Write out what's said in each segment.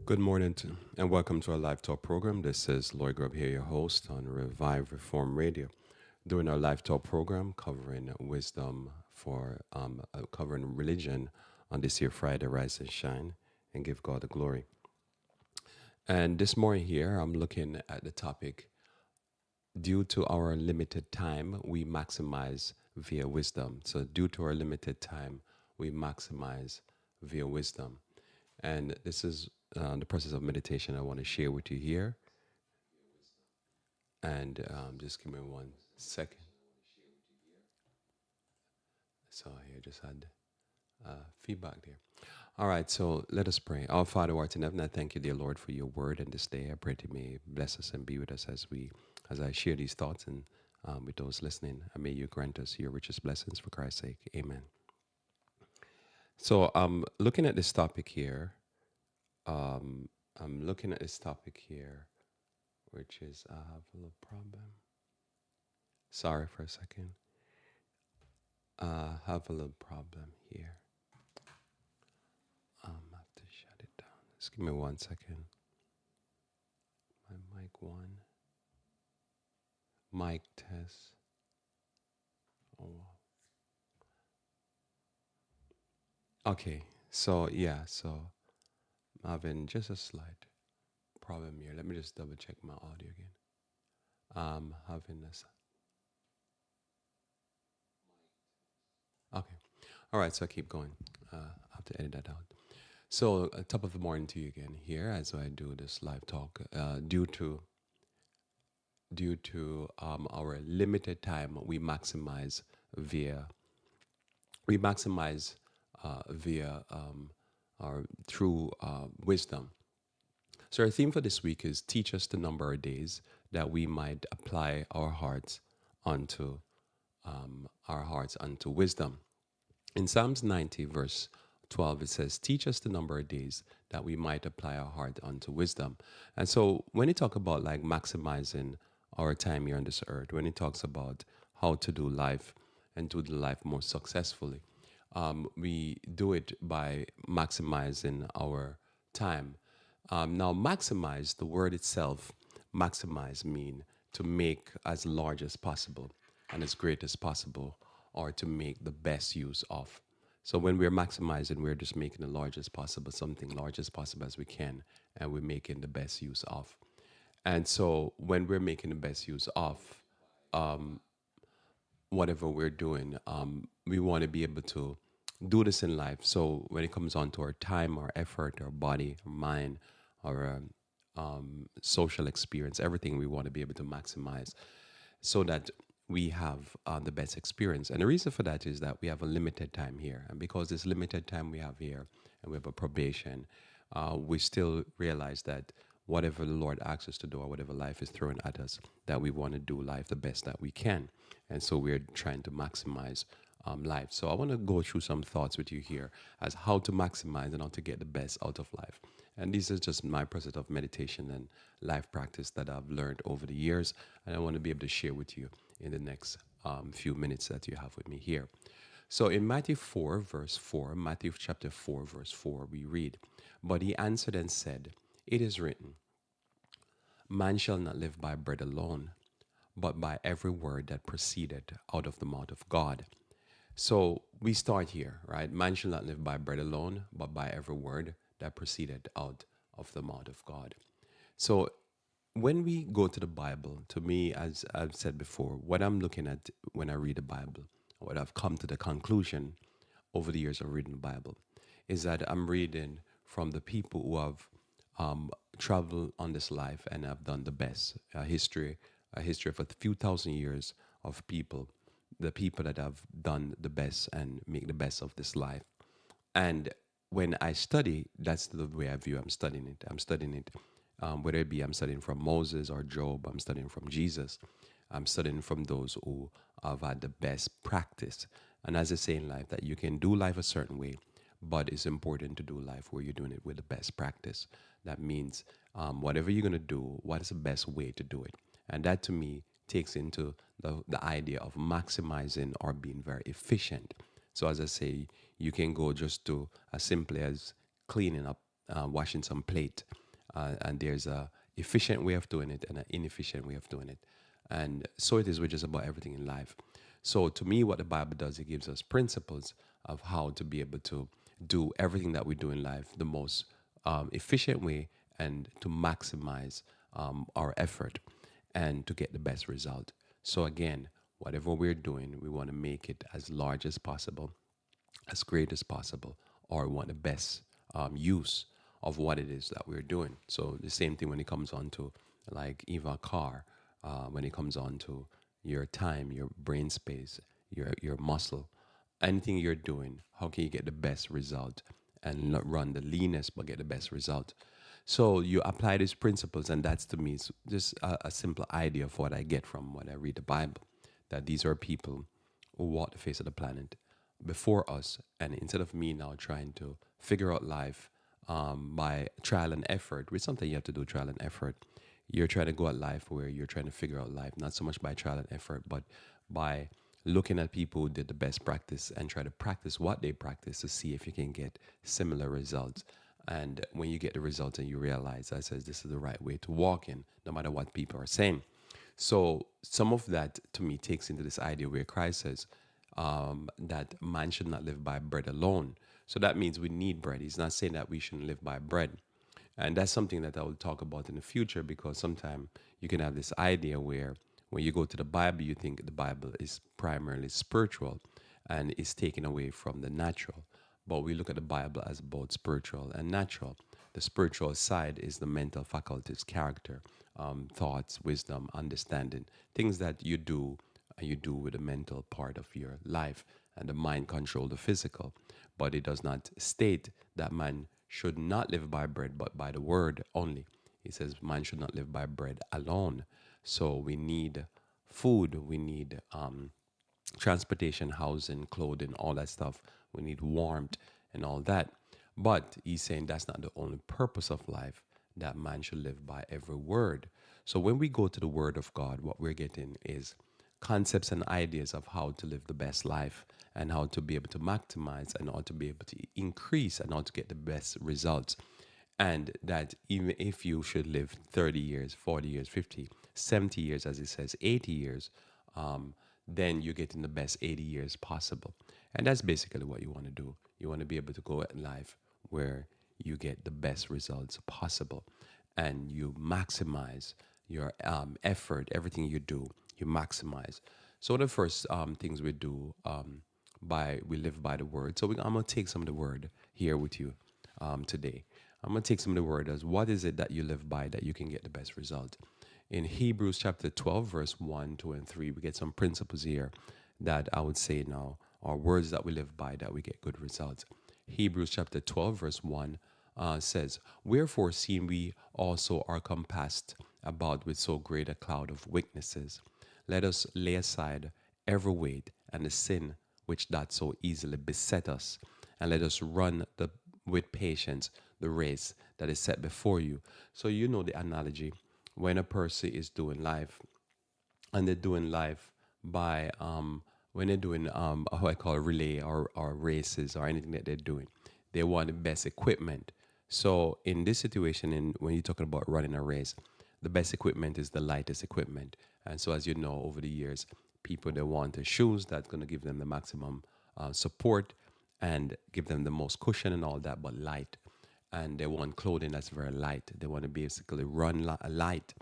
Good morning and welcome to our live talk program. This is Lloyd Grubb here, your host on Revive Reform Radio. Doing our live talk program covering wisdom covering religion on this here Friday, Rise and Shine and give God the glory. And this morning here, I'm looking at the topic due to our limited time, we maximize via wisdom. So, due to our limited time, we maximize via wisdom. And this is the process of meditation I want to share with you here. And just give me 1 second. So, here just had feedback there. All right, so let us pray. Our Father who art in heaven, I thank you, dear Lord, for your word and this day. I pray that you may bless us and be with us as I share these thoughts and with those listening. And may you grant us your richest blessings for Christ's sake. Amen. So looking at this topic here. I'm looking at this topic here, which is I have a little problem. Sorry for a second. I have a little problem here. I have to shut it down. Just give me 1 second. My mic one. Mic test. Oh, wow. Okay. So I'm having just a slight problem here. Let me just double check my audio again. I'm having this. Okay. All right. So I keep going. I have to edit that out. So, top of the morning to you again here as I do this live talk. Due to our limited time, via we maximize via our through wisdom. So our theme for this week is teach us to number our days that we might apply our hearts unto wisdom. In Psalms 90, verse 12, it says, teach us to number our days that we might apply our heart unto wisdom. And so when you talk about like maximizing our time here on this earth, when it talks about how to do life and do the life more successfully, we do it by maximizing our time. Now, maximize, the word itself, maximize mean to make as large as possible and as great as possible, or to make the best use of. So when we're maximizing, we're just making the largest possible, something large as possible as we can, and we're making the best use of. And so when we're making the best use of whatever we're doing, we want to be able to do this in life. So when it comes on to our time, our effort, our body, our mind, our social experience, everything we want to be able to maximize so that we have the best experience. And the reason for that is that we have a limited time here. And because this limited time we have here and we have a probation, we still realize that whatever the Lord asks us to do or whatever life is throwing at us, that we want to do life the best that we can. And so we're trying to maximize life. So I want to go through some thoughts with you here as how to maximize and how to get the best out of life. And this is just my process of meditation and life practice that I've learned over the years. And I want to be able to share with you in the next few minutes that you have with me here. So in Matthew chapter 4, verse 4, we read, but he answered and said, it is written, man shall not live by bread alone, but by every word that proceeded out of the mouth of God. So we start here, right? Man shall not live by bread alone, but by every word that proceeded out of the mouth of God. So when we go to the Bible, to me, as I've said before, what I'm looking at when I read the Bible, what I've come to the conclusion over the years of reading the Bible, is that I'm reading from the people who have traveled on this life and have done the best. A history of a few thousand years of people, the people that have done the best and make the best of this life. And when I study, that's the way I view I'm studying it. Whether it be I'm studying from Moses or Job, I'm studying from Jesus. I'm studying from those who have had the best practice. And as I say in life, that you can do life a certain way, but it's important to do life where you're doing it with the best practice. That means whatever you're going to do, what is the best way to do it? And that to me takes into the idea of maximizing or being very efficient. So as I say, you can go just to as simply as cleaning up washing some plate, and there's a efficient way of doing it and an inefficient way of doing it, and so it is with just about everything in life. So to me, what the Bible does, it gives us principles of how to be able to do everything that we do in life the most efficient way and to maximize our effort and to get the best result. So again, whatever we're doing, we want to make it as large as possible, as great as possible, or want the best use of what it is that we're doing. So the same thing when it comes on to like even a car, when it comes on to your time, your brain space, your muscle, anything you're doing, how can you get the best result and not run the leanest but get the best result? So you apply these principles, and that's to me just a simple idea of what I get from when I read the Bible. That these are people who walk the face of the planet before us, and instead of me now trying to figure out life by trial and effort, which something you have to do trial and effort, you're trying to go at life where you're trying to figure out life, not so much by trial and effort, but by looking at people who did the best practice and try to practice what they practice to see if you can get similar results. And when you get the results and you realize that says this is the right way to walk in, no matter what people are saying. So some of that to me takes into this idea where Christ says that man should not live by bread alone. So that means we need bread. He's not saying that we shouldn't live by bread. And that's something that I will talk about in the future, because sometimes you can have this idea where when you go to the Bible, you think the Bible is primarily spiritual and is taken away from the natural. But we look at the Bible as both spiritual and natural. The spiritual side is the mental faculties, character, thoughts, wisdom, understanding, things that you do with the mental part of your life, and the mind control the physical. But it does not state that man should not live by bread, but by the word only. He says man should not live by bread alone. So we need food, we need transportation, housing, clothing, all that stuff. We need warmth and all that. But he's saying that's not the only purpose of life, that man should live by every word. So when we go to the word of God, what we're getting is concepts and ideas of how to live the best life and how to be able to maximize and how to be able to increase and how to get the best results. And that even if you should live 30 years, 40 years, 50, 70 years, as it says, 80 years, then you're getting the best 80 years possible. And that's basically what you want to do. You want to be able to go at life where you get the best results possible and you maximize your effort, everything you do, you maximize. So the first things we do we live by the word. So I'm going to take some of the word here with you today. I'm going to take some of the word as what is it that you live by that you can get the best result. In Hebrews chapter 12, verse 1, 2, and 3, we get some principles here that I would say now are words that we live by that we get good results. Hebrews chapter 12, verse 1 says, wherefore, seeing we also are compassed about with so great a cloud of witnesses, let us lay aside every weight and the sin which doth so easily beset us, and let us run with patience the race that is set before you. So you know the analogy when a person is doing life, and they're doing life by when they're doing how I call it, relay or races or anything that they're doing, they want the best equipment. So in this situation, when you're talking about running a race, the best equipment is the lightest equipment. And so as you know, over the years, people, they want the shoes that's going to give them the maximum support and give them the most cushion and all that, but light. And they want clothing that's very light. They want to basically run light.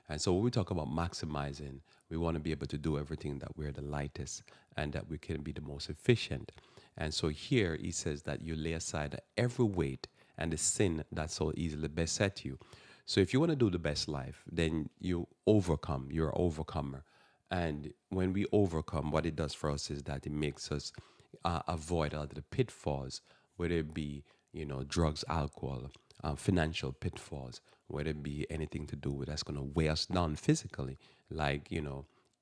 And so when we talk about maximizing, we want to be able to do everything that we're the lightest and that we can be the most efficient. And so here he says that you lay aside every weight and the sin that so easily beset you. So if you want to do the best life, then you overcome. You're an overcomer. And when we overcome, what it does for us is that it makes us avoid all the pitfalls, whether it be, drugs, alcohol, financial pitfalls, whether it be anything to do with that's going to weigh us down physically, like,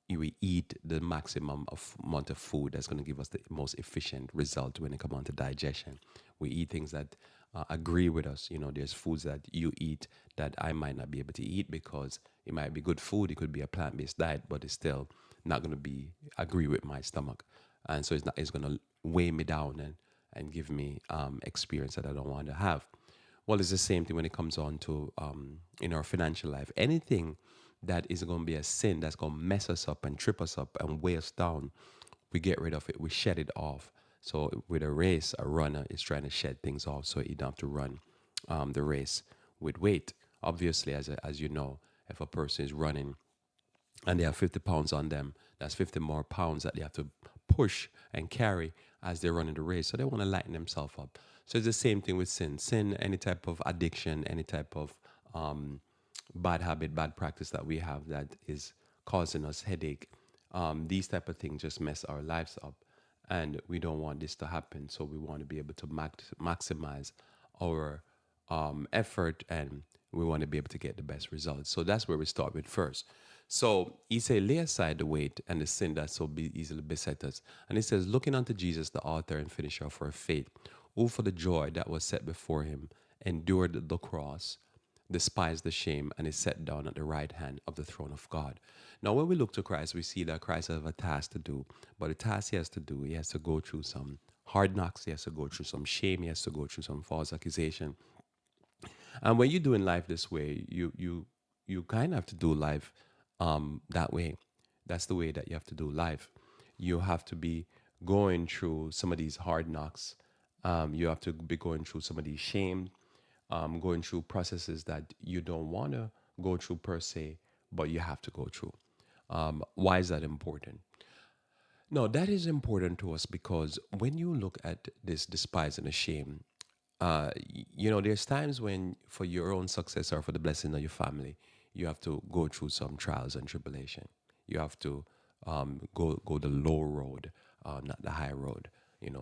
we eat the maximum of amount of food that's going to give us the most efficient result when it comes on to digestion. We eat things that agree with us. There's foods that you eat that I might not be able to eat because it might be good food. It could be a plant-based diet, but it's still not going to be agree with my stomach, and so it's going to weigh me down and give me experience that I don't want to have. Well, it's the same thing when it comes on to in our financial life. Anything that is going to be a sin that's going to mess us up and trip us up and weigh us down, we get rid of it. We shed it off. So with a race, a runner is trying to shed things off so you don't have to run the race with weight. Obviously, as you know, if a person is running and they have 50 pounds on them, that's 50 more pounds that they have to push and carry as they're running the race. So they want to lighten themselves up. So it's the same thing with sin. Sin, any type of addiction, any type of bad habit, bad practice that we have that is causing us headache. These type of things just mess our lives up, and we don't want this to happen. So we want to be able to maximize our effort, and we want to be able to get the best results. So that's where we start with first. So he said, lay aside the weight and the sin that so easily beset us. And he says, looking unto Jesus, the author and finisher of our faith, who for the joy that was set before him endured the cross, despised the shame, and is set down at the right hand of the throne of God. Now, when we look to Christ, we see that Christ has a task to do. But the task he has to do, he has to go through some hard knocks, he has to go through some shame, he has to go through some false accusation. And when you're doing life this way, you kind of have to do life that way. That's the way that you have to do life. You have to be going through some of these hard knocks. You have to be going through some of these shame, going through processes that you don't want to go through per se, but you have to go through. Why is that important? No, that is important to us because when you look at this despise and the shame, there's times when for your own success or for the blessing of your family, you have to go through some trials and tribulation. You have to go the low road, not the high road.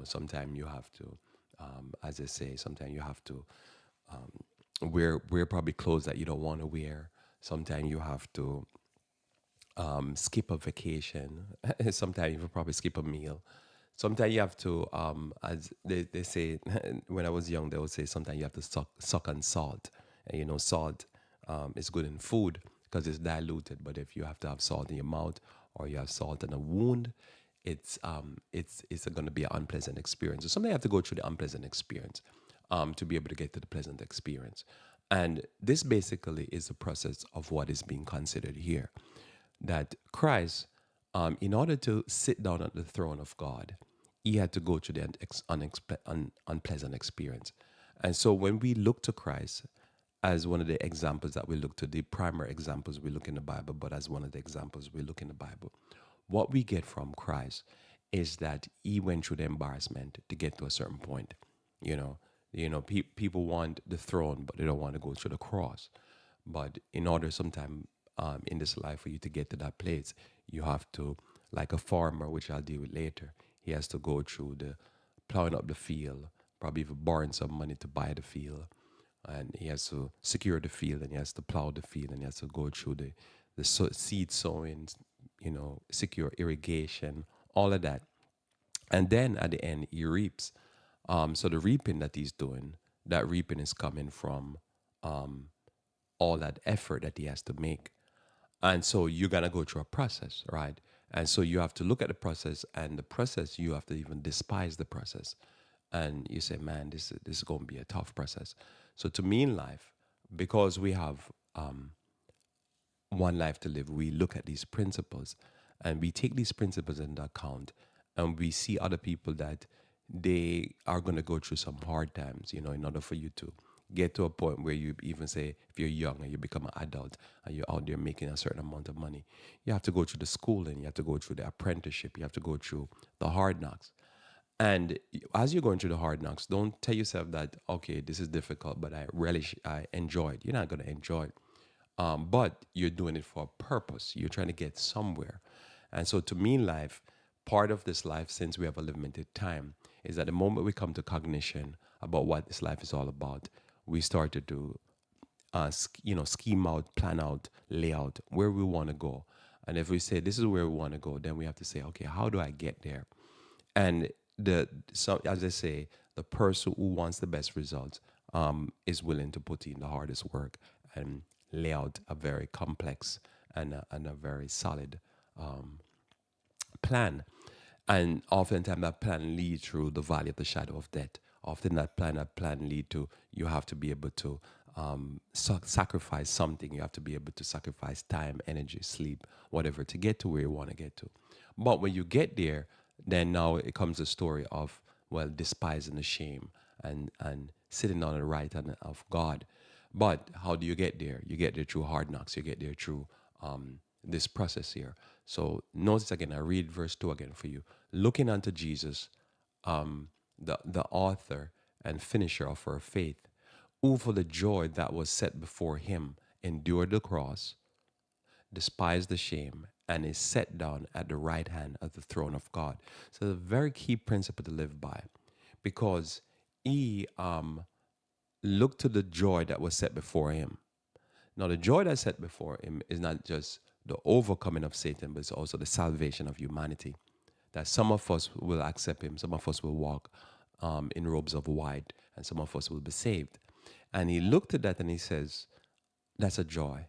Sometimes you have to, as I say, sometimes you have to wear probably clothes that you don't want to wear. Sometimes you have to skip a vacation. Sometimes you will probably skip a meal. Sometimes you have to, as they say, when I was young, they would say sometimes you have to suck on salt. And salt is good in food because it's diluted. But if you have to have salt in your mouth or you have salt in a wound, it's going to be an unpleasant experience. So sometimes you have to go through the unpleasant experience to be able to get to the pleasant experience. And this basically is the process of what is being considered here. That Christ, in order to sit down at the throne of God, he had to go through the unpleasant experience. And so when we look to Christ as one of the examples that we look to, the primary examples we look in the Bible, but as one of the examples we look in the Bible, what we get from Christ is that he went through the embarrassment to get to a certain point. People want the throne, but they don't want to go through the cross. But in order sometime in this life for you to get to that place, you have to, like a farmer, which I'll deal with later, he has to go through the plowing up the field, probably even borrowing some money to buy the field. And he has to secure the field, and he has to plow the field, and he has to go through the seed sowing, secure irrigation, all of that. And then at the end, he reaps. So the reaping that he's doing, that reaping is coming from all that effort that he has to make. And so you're going to go through a process, right? And so you have to look at the process, and the process, you have to even despise the process. And you say, man, this is going to be a tough process. So to me in life, because we have one life to live, we look at these principles and we take these principles into account, and we see other people that they are going to go through some hard times, in order for you to get to a point where you even say, if you're young and you become an adult and you're out there making a certain amount of money, you have to go through the schooling, you have to go through the apprenticeship, you have to go through the hard knocks. And as you're going through the hard knocks, don't tell yourself that, okay, this is difficult, but I relish, I enjoy it. You're not going to enjoy it. But you're doing it for a purpose. You're trying to get somewhere. And so to me in life, part of this life, since we have a limited time, is that the moment we come to cognition about what this life is all about, we start to do, scheme out, plan out, lay out where we want to go. And if we say this is where we want to go, then we have to say, okay, how do I get there? And as I say, the person who wants the best results is willing to put in the hardest work and lay out a very complex and a very solid plan. And oftentimes that plan leads through the valley of the shadow of death, often that plan lead to you have to be able to sacrifice something. You have to be able to sacrifice time, energy, sleep, whatever, to get to where you want to get to. But when you get there, then now it comes a story of, well, despising the shame and sitting on the right hand of God. But how do you get there? You get there through hard knocks. You get there through this process here. So notice again, I read verse 2 again for you. Looking unto Jesus, the author and finisher of our faith, who for the joy that was set before him endured the cross, despised the shame, and is set down at the right hand of the throne of God. So, the very key principle to live by, because he looked to the joy that was set before him. Now, the joy that's set before him is not just the overcoming of Satan, but it's also the salvation of humanity. That some of us will accept him, some of us will walk in robes of white, and some of us will be saved. And he looked at that and he says, that's a joy.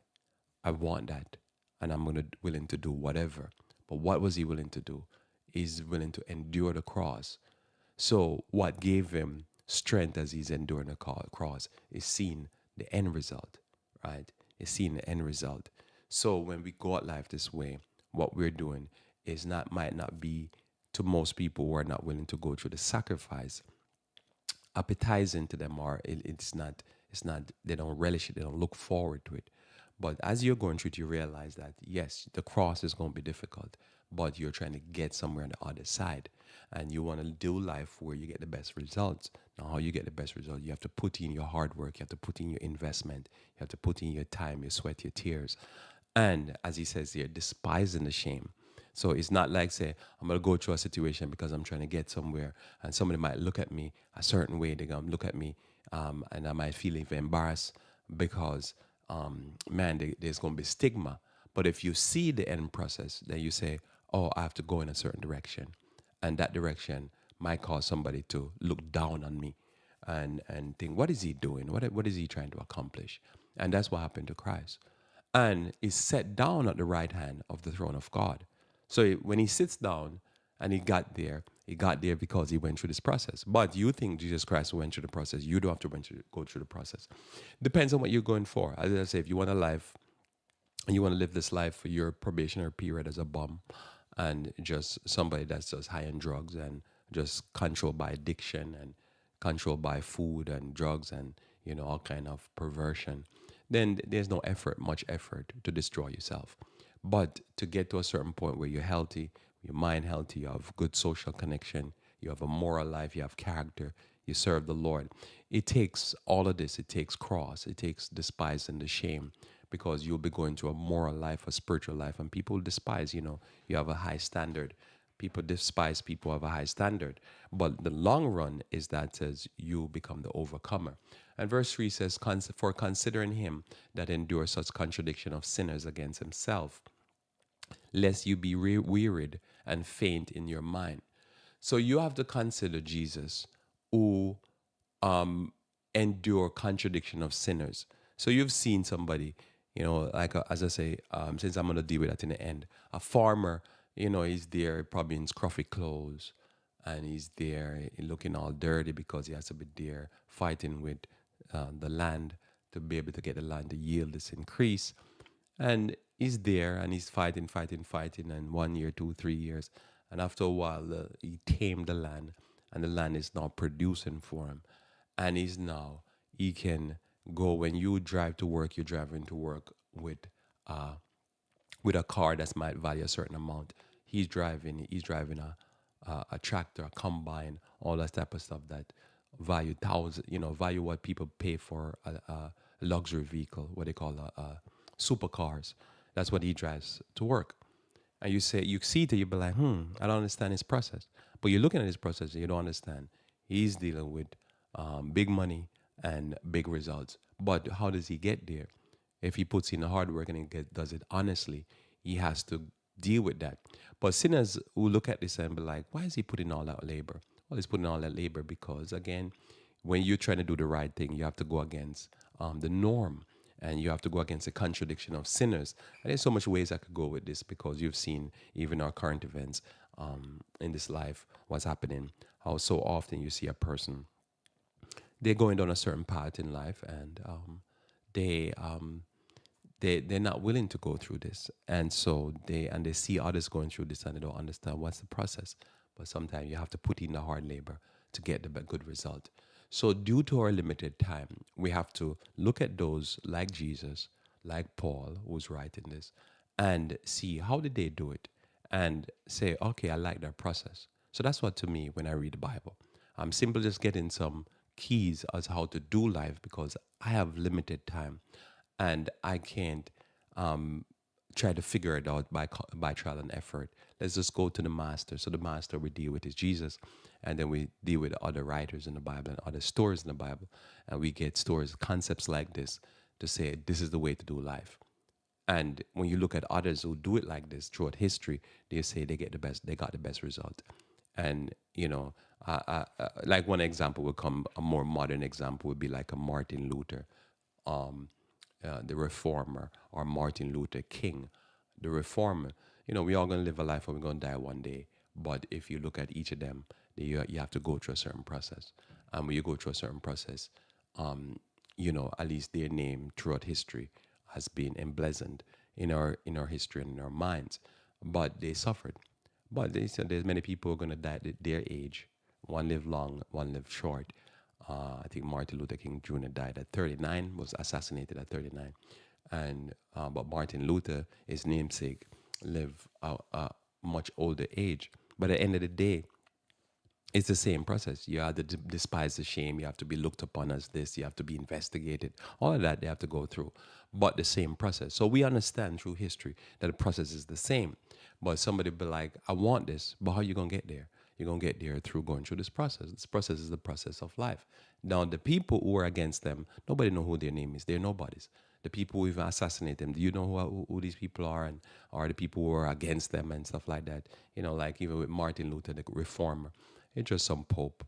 I want that. And I'm willing to do whatever. But what was he willing to do? He's willing to endure the cross. So what gave him strength as he's enduring the cross is seeing the end result, right? Is seeing the end result. So when we go at life this way, what we're doing is might not be, to most people who are not willing to go through the sacrifice, appetizing to them, or it's not they don't relish it, they don't look forward to it. But as you're going through it, you realize that yes, the cross is going to be difficult, but you're trying to get somewhere on the other side, and you want to do life where you get the best results. Now, how you get the best result? You have to put in your hard work, you have to put in your investment, you have to put in your time, your sweat, your tears, and as he says here, despising the shame. So it's not like, say, I'm going to go through a situation because I'm trying to get somewhere, and somebody might look at me a certain way. They're going to look at me, and I might feel even embarrassed because, man, there's going to be stigma. But if you see the end process, then you say, oh, I have to go in a certain direction. And that direction might cause somebody to look down on me and think, what is he doing? What is he trying to accomplish? And that's what happened to Christ. And is set down at the right hand of the throne of God. So when he sits down and he got there because he went through this process. But you think Jesus Christ went through the process. You don't have to go through the process. Depends on what you're going for. As I say, if you want a life and you want to live this life for your probationary period as a bum and just somebody that's just high on drugs and just controlled by addiction and controlled by food and drugs and all kind of perversion, then there's no much effort to destroy yourself. But to get to a certain point where you're healthy, your mind healthy, you have good social connection, you have a moral life, you have character, you serve the Lord. It takes all of this. It takes cross. It takes despising the shame, because you'll be going through a moral life, a spiritual life, and people despise. You have a high standard. People despise people who have a high standard. But the long run is that says you become the overcomer. And verse 3 says, for considering him that endures such contradiction of sinners against himself, lest you be wearied and faint in your mind. So you have to consider Jesus, who endure contradiction of sinners. So you've seen somebody, like as I say, since I'm going to deal with that in the end, a farmer, he's there probably in scruffy clothes, and he's there looking all dirty because he has to be there fighting with the land to be able to get the land to yield this increase. And he's there and he's fighting, and 1 year, 2, 3 years. And after a while, he tamed the land, and the land is now producing for him. And he can go, when you drive to work, you're driving to work with a car that might value a certain amount. He's driving a tractor, a combine, all that type of stuff that value thousands, value what people pay for a luxury vehicle, what they call supercars. That's what he drives to work. And you see it, you be like, I don't understand his process. But you're looking at his process and you don't understand. He's dealing with big money and big results. But how does he get there? If he puts in the hard work and he does it honestly, he has to deal with that. But sinners who look at this and be like, why is he putting all that labor? Well, he's putting all that labor because, again, when you're trying to do the right thing, you have to go against the norm. And you have to go against the contradiction of sinners. And there's so much ways I could go with this, because you've seen even our current events in this life, what's happening, how so often you see a person they're going down a certain path in life, and they they're not willing to go through this, and so they see others going through this, and they don't understand what's the process. But sometimes you have to put in the hard labor to get the good result. So due to our limited time, we have to look at those like Jesus, like Paul, who's writing this, and see how did they do it, and say, okay, I like their process. So that's what, to me, when I read the Bible, I'm simply just getting some keys as how to do life, because I have limited time and I can't try to figure it out by trial and effort. Let's just go to the master. So the master we deal with is Jesus, and then we deal with other writers in the Bible and other stories in the Bible, and we get stories, concepts like this to say this is the way to do life. And when you look at others who do it like this throughout history, they say they got the best result. And like one example would come, a more modern example would be like a Martin Luther, um, the reformer, or Martin Luther King, the reformer. We all gonna live a life and we're gonna die one day. But if you look at each of them, you have to go through a certain process. And when you go through a certain process, um, at least their name throughout history has been emblazoned in our history and in our minds. But they suffered. But there's many people who are gonna die at their age. One live long, one live short. I think Martin Luther King Jr. died at 39, was assassinated at 39, and but Martin Luther, his namesake, lived a much older age. But at the end of the day, it's the same process. You have to despise the shame. You have to be looked upon as this. You have to be investigated. All of that they have to go through, but the same process. So we understand through history that the process is the same. But somebody be like, I want this, but how you gonna get there? You're gonna get there through going through this process. This process is the process of life. Now, the people who are against them, nobody know who their name is. They're nobodies. The people who even assassinate them, do you know who these people are, and are the people who are against them and stuff like that? Like even with Martin Luther, the reformer, it's just some pope.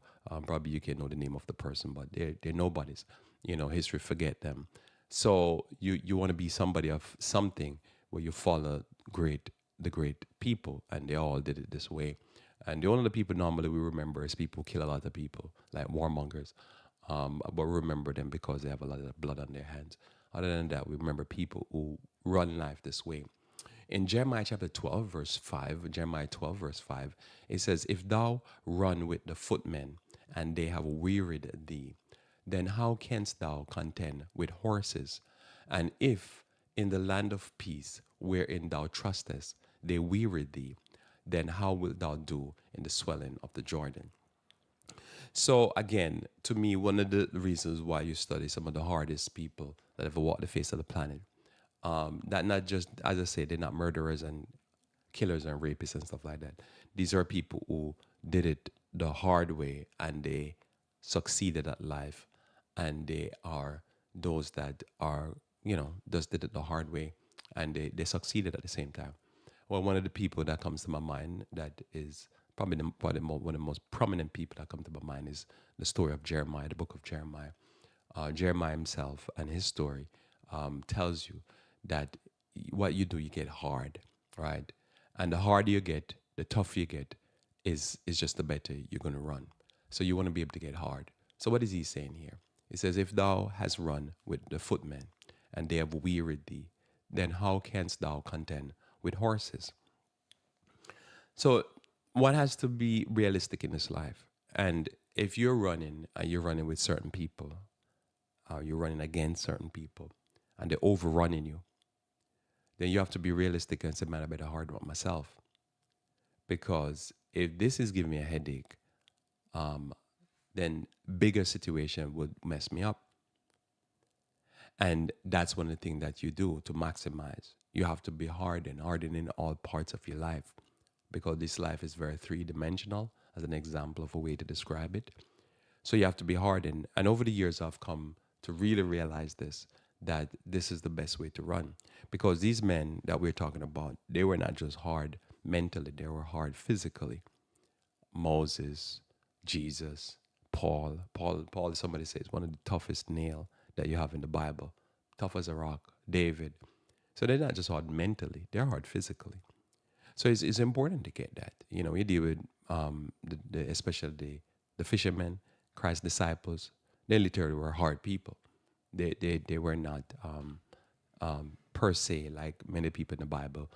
Probably you can know the name of the person, but they're nobodies. History forget them. So you want to be somebody of something where you follow the great people, and they all did it this way. And the only people normally we remember is people who kill a lot of people, like warmongers. But we remember them because they have a lot of blood on their hands. Other than that, we remember people who run life this way. In Jeremiah chapter 12, verse 5, Jeremiah 12, verse 5, it says, if thou run with the footmen, and they have wearied thee, then how canst thou contend with horses? And if in the land of peace, wherein thou trustest, they weary thee, then how wilt thou do in the swelling of the Jordan? So again, to me, one of the reasons why you study some of the hardest people that ever walked the face of the planet, that not just, as I say, they're not murderers and killers and rapists and stuff like that. These are people who did it the hard way, and they succeeded at life, and they are those that are, just did it the hard way, and they succeeded at the same time. Well, one of the people that comes to my mind that is one of the most prominent people that come to my mind is the story of Jeremiah, the book of Jeremiah. Jeremiah himself and his story tells you that what you do, you get hard, right? And the harder you get, the tougher you get, is just the better you're going to run. So you want to be able to get hard. So what is he saying here? He says, if thou hast run with the footmen, and they have wearied thee, then how canst thou contend with horses? So one has to be realistic in this life. And if you're running and you're running with certain people, you're running against certain people, and they're overrunning you, then you have to be realistic and say, man, I better hard run myself. Because if this is giving me a headache, then bigger situation would mess me up. And that's one of the things that you do to maximize. You have to be hardened in all parts of your life, because this life is very three-dimensional, as an example of a way to describe it. So you have to be hardened. And over the years, I've come to really realize this, that this is the best way to run. Because these men that we're talking about, they were not just hard mentally, they were hard physically. Moses, Jesus, Paul. Paul, somebody says, one of the toughest nail that you have in the Bible. Tough as a rock. David. So they're not just hard mentally, they're hard physically. So it's important to get that. You deal with especially the fishermen, Christ's disciples. They literally were hard people. They were not per se like many people in the Bible.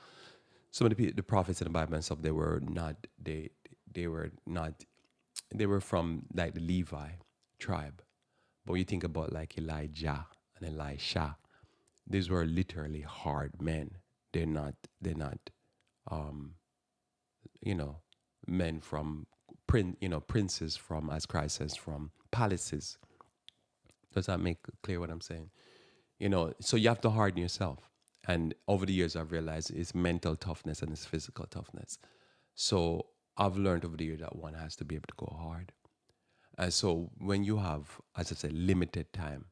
Some of the prophets in the Bible and stuff, they were not they were from like the Levi tribe. But when you think about like Elijah and Elisha, these were literally hard men. They're not you know, men from princes from, as Christ says, from palaces. Does that make clear what I'm saying? So you have to harden yourself. And over the years, I've realized it's mental toughness and it's physical toughness. So I've learned over the years that one has to be able to go hard. And so when you have, as I said, limited time,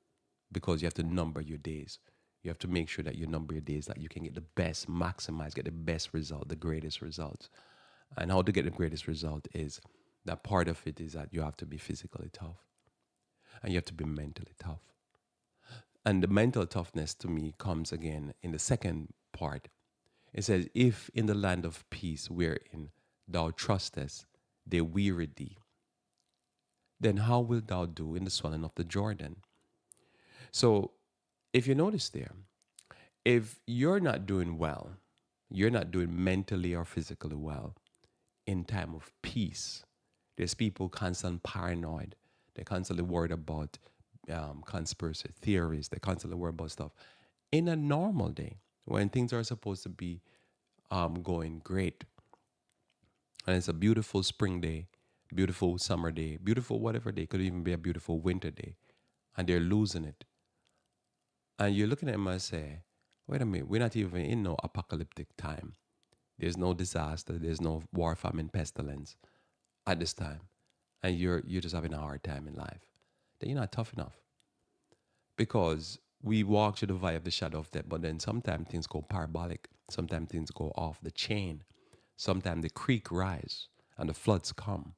because you have to number your days, you have to make sure that you number your days that you can get the best, maximize, get the best result, the greatest results. And how to get the greatest result is that part of it is that you have to be physically tough and you have to be mentally tough. And the mental toughness to me comes again in the second part. It says, if in the land of peace wherein thou trustest, they weary thee, then how wilt thou do in the swelling of the Jordan? So if you notice there, if you're not doing well, you're not doing mentally or physically well in time of peace. There's people constantly paranoid. They're constantly worried about conspiracy theories. They're constantly worried about stuff. In a normal day, when things are supposed to be going great, and it's a beautiful spring day, beautiful summer day, beautiful whatever day, could even be a beautiful winter day, and they're losing it. And you're looking at them and say, wait a minute, we're not even in no apocalyptic time. There's no disaster, there's no war, famine, pestilence at this time. And you're just having a hard time in life. Then you're not tough enough. Because we walk through the valley of the shadow of death, but then sometimes things go parabolic. Sometimes things go off the chain. Sometimes the creek rise and the floods come.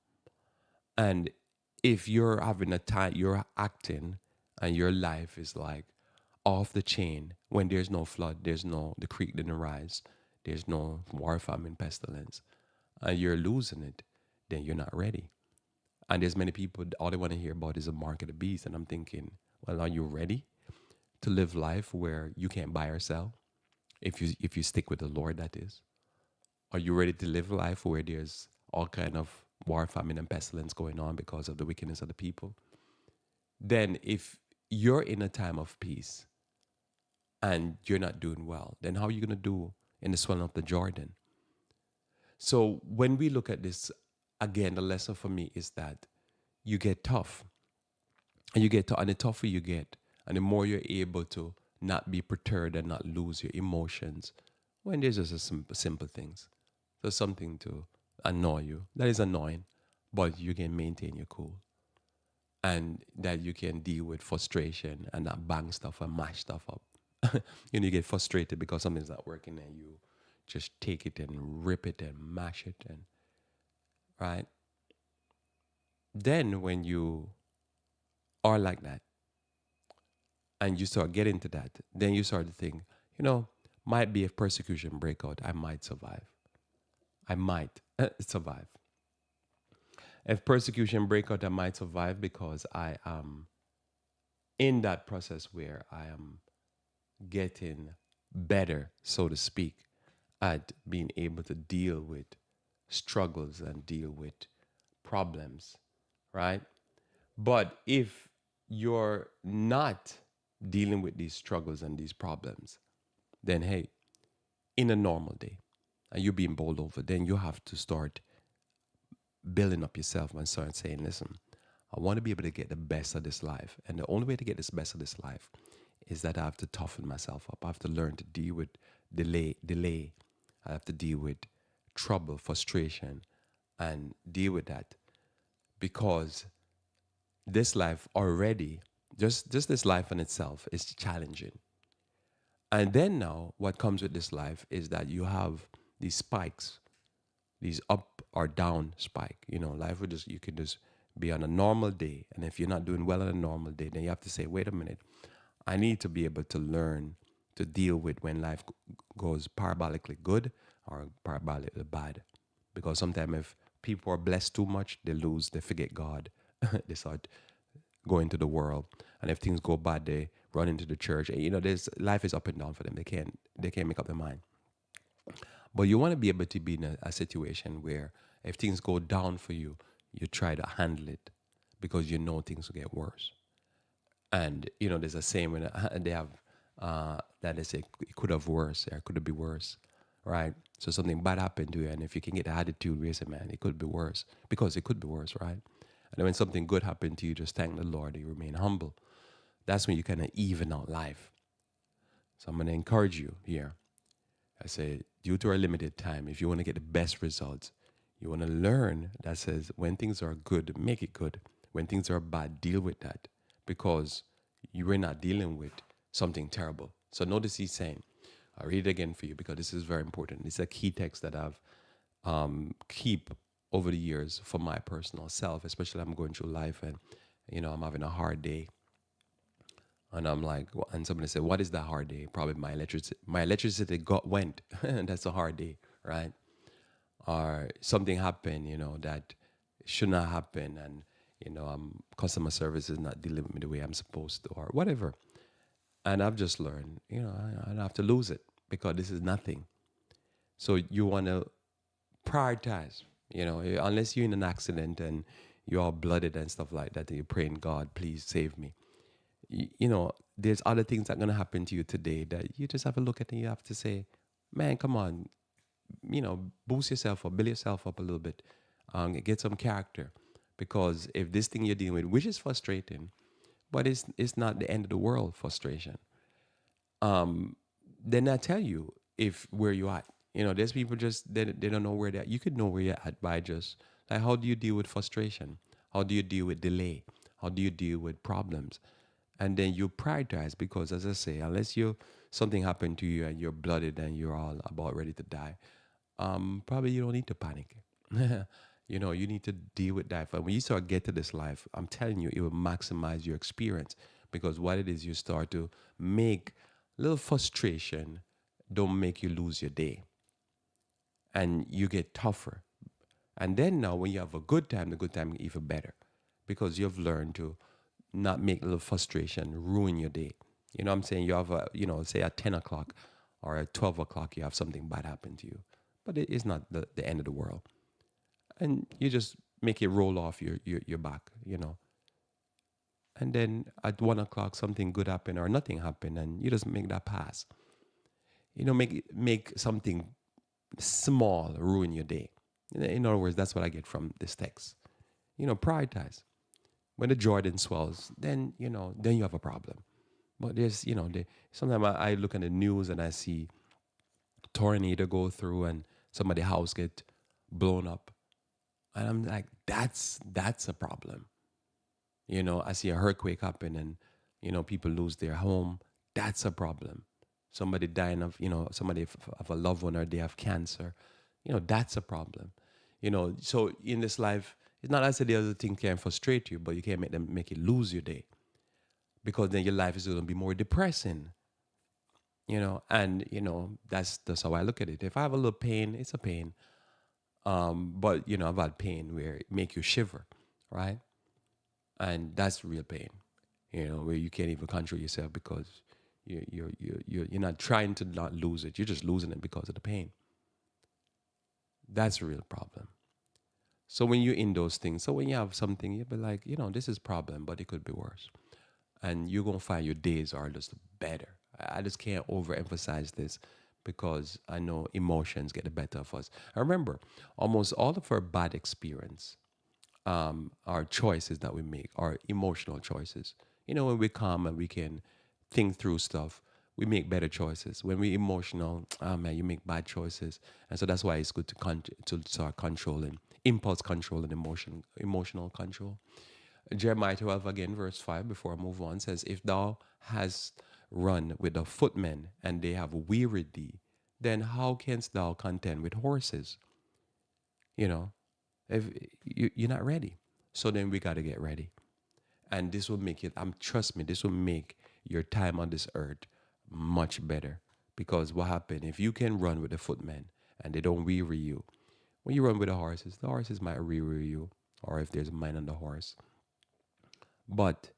And if you're having a time, you're acting and your life is like off the chain when there's no flood, the creek didn't rise, there's no war, famine, pestilence, and you're losing it, then you're not ready. And there's many people, all they want to hear about is a mark of the beast. And I'm thinking, well, are you ready to live life where you can't buy or sell? If you stick with the Lord, that is. Are you ready to live life where there's all kind of war, famine, and pestilence going on because of the wickedness of the people? Then if you're in a time of peace and you're not doing well, then how are you going to do in the swelling of the Jordan? So when we look at this, again, the lesson for me is that you get tough. And you get tough, and the tougher you get, and the more you're able to not be perturbed and not lose your emotions, when there's just a simple things. There's something to annoy you. That is annoying, but you can maintain your cool. And that you can deal with frustration and not bang stuff and mash stuff up. You get frustrated because something's not working and you just take it and rip it and mash it and right. Then when you are like that and you start getting to that, then you start to think, might be if persecution break out, I might survive. I might survive. If persecution break out, I might survive because I am in that process where I am getting better, so to speak, at being able to deal with struggles and deal with problems, right? But if you're not dealing with these struggles and these problems, then hey, in a normal day, and you're being bowled over, then you have to start building up yourself and start saying, listen, I want to be able to get the best of this life. And the only way to get this best of this life is that I have to toughen myself up. I have to learn to deal with delay. I have to deal with trouble, frustration, and deal with that. Because this life already, just this life in itself is challenging. And then now what comes with this life is that you have these spikes, these up or down spike. Life would you could just be on a normal day. And if you're not doing well on a normal day, then you have to say, wait a minute, I need to be able to learn to deal with when life goes parabolically good or parabolically bad. Because sometimes if people are blessed too much, they forget God. They start go into the world, and if things go bad, they run into the church. And, there's life is up and down for them. They can't make up their mind. But you want to be able to be in a situation where if things go down for you, you try to handle it because you know things will get worse. And there's a saying when they have that they say it could have worse, or it could have been worse, right? So something bad happened to you, and if you can get the attitude where you say, "Man, it could be worse," because it could be worse, right? And then when something good happened to you, just thank the Lord. You remain humble. That's when you kind of even out life. So I'm going to encourage you here. I say, due to our limited time, if you want to get the best results, you want to learn that says when things are good, make it good. When things are bad, deal with that because you were not dealing with something terrible. So notice he's saying, I'll read it again for you because this is very important. It's a key text that I've keep over the years for my personal self, especially I'm going through life and I'm having a hard day. And I'm like, and somebody said, "What is that hard day?" Probably my electricity went. That's a hard day, right? Or something happened, that should not happen, and customer service is not dealing with me the way I'm supposed to, or whatever. And I've just learned, I don't have to lose it because this is nothing. So you want to prioritize, unless you're in an accident and you're all blooded and stuff like that, and you're praying, "God, please save me." There's other things that are going to happen to you today that you just have to look at and you have to say, "Man, come on, boost yourself up, build yourself up a little bit, get some character." Because if this thing you're dealing with, which is frustrating, but it's not the end of the world frustration, then I tell you if where you at. There's people just they don't know where they're at. You could know where you're at by just like how do you deal with frustration? How do you deal with delay? How do you deal with problems? And then you prioritize because as I say, unless you something happened to you and you're blooded and you're all about ready to die, probably you don't need to panic. You need to deal with that. But when you start get to this life, I'm telling you, it will maximize your experience because what it is, you start to make little frustration don't make you lose your day, and you get tougher. And then now, when you have a good time, the good time is even better because you've learned to not make little frustration ruin your day. You know what I'm saying? You have say at 10 o'clock or at 12 o'clock, you have something bad happen to you. But it is not the end of the world. And you just make it roll off your back. And then at 1 o'clock, something good happen or nothing happen, and you just make that pass. Make something small ruin your day. In other words, that's what I get from this text. Prioritize. When the Jordan swells, then you have a problem. But there's, sometimes I look at the news and I see tornado go through and somebody's house get blown up, and I'm like, that's a problem. I see a earthquake happen and people lose their home. That's a problem. Somebody dying of somebody of a loved one or they have cancer. That's a problem. So in this life, it's not as if the other thing can frustrate you, but you can't make it lose your day because then your life is going to be more depressing. And that's how I look at it. If I have a little pain, it's a pain. But I've had pain where it make you shiver, right? And that's real pain. Where you can't even control yourself because you're not trying to not lose it. You're just losing it because of the pain. That's a real problem. So when you're in those things, so when you have something, you'll be like, this is problem, but it could be worse. And you're going to find your days are just better. I just can't overemphasize this because I know emotions get the better of us. I remember almost all of our bad experience, our choices that we make, are emotional choices. When we calm and we can think through stuff, we make better choices. When we're emotional, oh man, you make bad choices. And so that's why it's good to start controlling, impulse control and emotional control. Jeremiah 12 again, verse 5, before I move on, says, "If thou hast run with the footmen and they have wearied thee, then how canst thou contend with horses?" If you're not ready. So then we got to get ready. And this will make it, trust me, this will make your time on this earth much better. Because what happened, if you can run with the footmen and they don't weary you, when you run with the horses might weary you, or if there's a mind on the horse. But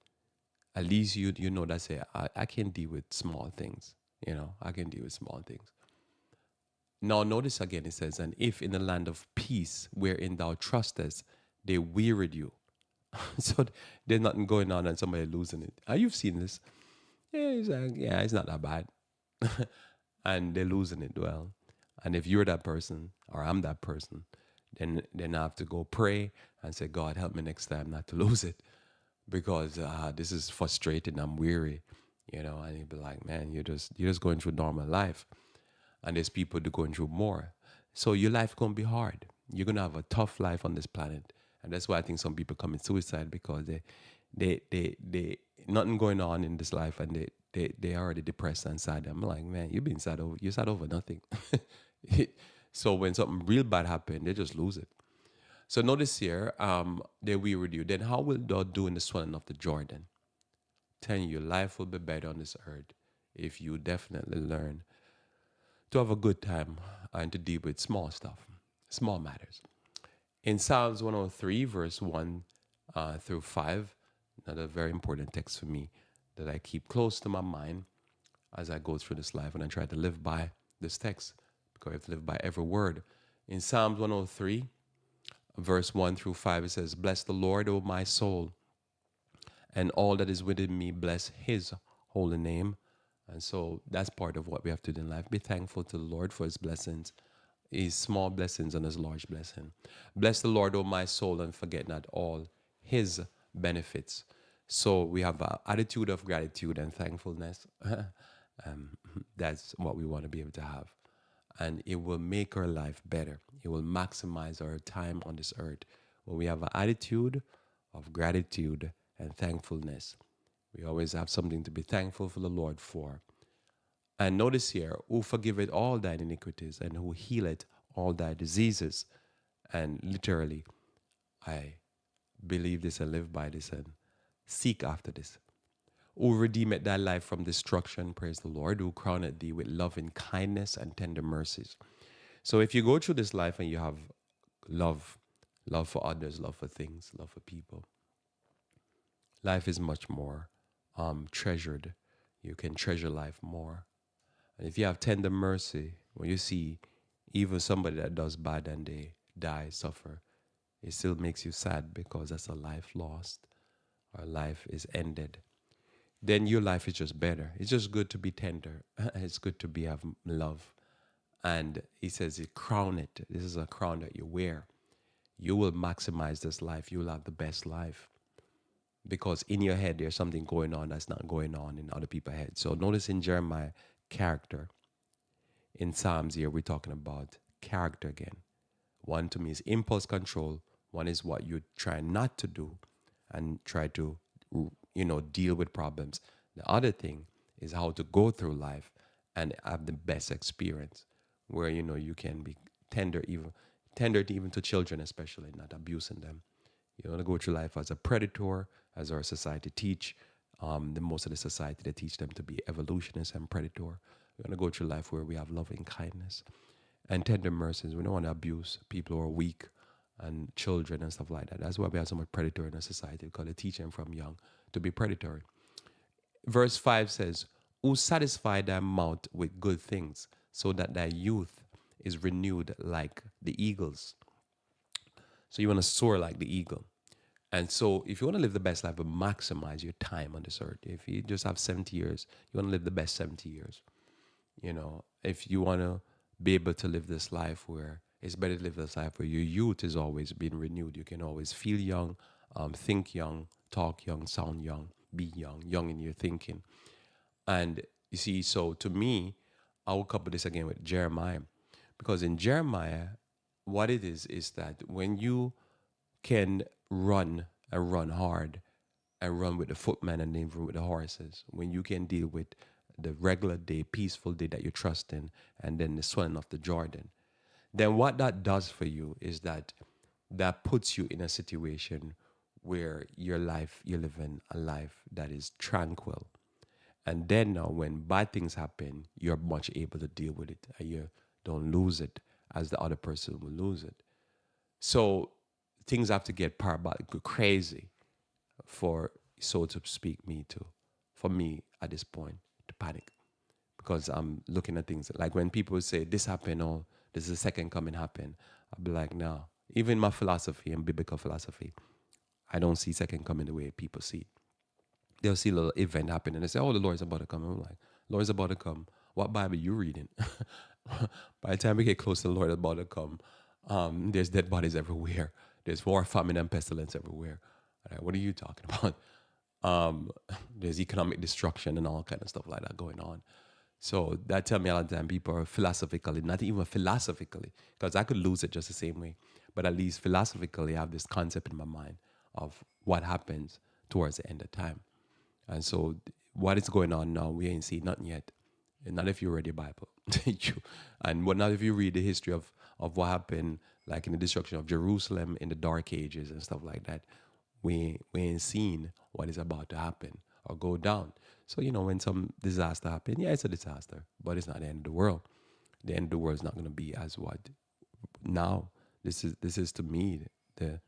at least you know that say I can deal with small things. I can deal with small things. Now notice again it says, and if in the land of peace wherein thou trustest, they wearied you. So there's nothing going on and somebody losing it. You've seen this. Yeah, it's like, yeah, it's not that bad. And they're losing it. Well, and if you're that person or I'm that person, then I have to go pray and say, God, help me next time not to lose it, because this is frustrating. I'm weary, and you'd be like, man, you're just going through normal life, and there's people that are going through more. So your life gonna be hard. You're gonna have a tough life on this planet, and that's why I think some people commit suicide, because they nothing going on in this life, and they already depressed inside. I'm like, man, you're sad over nothing. So when something real bad happen, they just lose it. So notice here, they will with you. Then how will thou do in the swelling of the Jordan? Telling you, life will be better on this earth if you definitely learn to have a good time and to deal with small stuff, small matters. In Psalms 103, verse 1 through 5, another very important text for me that I keep close to my mind as I go through this life and I try to live by this text, because I have to live by every word. In Psalms 103, verse 1 through 5, it says, bless the Lord, O my soul, and all that is within me, bless his holy name. And so that's part of what we have to do in life. Be thankful to the Lord for his blessings, his small blessings and his large blessing. Bless the Lord, O my soul, and forget not all his benefits. So we have an attitude of gratitude and thankfulness. That's what we want to be able to have. And it will make our life better. It will maximize our time on this earth. When we have an attitude of gratitude and thankfulness, we always have something to be thankful for the Lord for. And notice here, who forgiveth all thine iniquities and who healeth all thy diseases. And literally, I believe this and live by this and seek after this. Who redeemeth thy life from destruction, praise the Lord, who crowneth thee with loving kindness and tender mercies. So if you go through this life and you have love, love for others, love for things, love for people, life is much more treasured. You can treasure life more. And if you have tender mercy, when you see even somebody that does bad and they die, suffer, it still makes you sad, because that's a life lost. Our life is ended. Then your life is just better. It's just good to be tender. It's good to have love. And he says, crown it. This is a crown that you wear. You will maximize this life. You will have the best life. Because in your head, there's something going on that's not going on in other people's heads. So notice in Jeremiah, character. In Psalms here, we're talking about character again. One to me is impulse control. One is what you try not to do and try to, deal with problems. The other thing is how to go through life and have the best experience, where, you can be tender, even to children, especially, not abusing them. You want to go through life as a predator, as our society teach. The most of the society, they teach them to be evolutionists and predator. We want to go through life where we have loving kindness and tender mercies. We don't want to abuse people who are weak and children and stuff like that. That's why we have so much predator in our society, because they teach them from young to be predatory. Verse 5 says, who satisfy thy mouth with good things, so that thy youth is renewed like the eagles. So you want to soar like the eagle. And so if you want to live the best life, but maximize your time on this earth. If you just have 70 years, you want to live the best 70 years. If you want to be able to live this life where it's better to live this life where your youth is always being renewed. You can always feel young, think young, talk young, sound young, be young, young in your thinking. And you see, so to me, I will couple this again with Jeremiah. Because in Jeremiah, what it is that when you can run and run hard and run with the footmen and then run with the horses, when you can deal with the regular day, peaceful day that you trust in, and then the swelling of the Jordan, then what that does for you is that puts you in a situation where you're living a life that is tranquil. And then now when bad things happen, you're much able to deal with it, and you don't lose it as the other person will lose it. So things have to get parabolic crazy for so to speak, me too. For me, at this point, to panic because I'm looking at things like when people say this happened or this is the second coming happen, I'll be like, no. Even my philosophy and biblical philosophy, I don't see second coming the way people see it. They'll see a little event happen and they say, oh, the Lord's about to come. I'm like, Lord's about to come. What Bible you reading? By the time we get close to the Lord about to come, there's dead bodies everywhere. There's war, famine, and pestilence everywhere. All right, what are you talking about? Um, there's economic destruction and all kind of stuff like that going on. So that tell me a lot of time people are philosophically, not even philosophically, because I could lose it just the same way, but at least philosophically, I have this concept in my mind of what happens towards the end of time. And so what is going on now, we ain't seen nothing yet. And not if you read your Bible. Not if you read the history of what happened, like in the destruction of Jerusalem in the Dark Ages and stuff like that. We ain't seen what is about to happen or go down. So, when some disaster happen, yeah, it's a disaster, but it's not the end of the world. The end of the world is not going to be as what now. This is to me the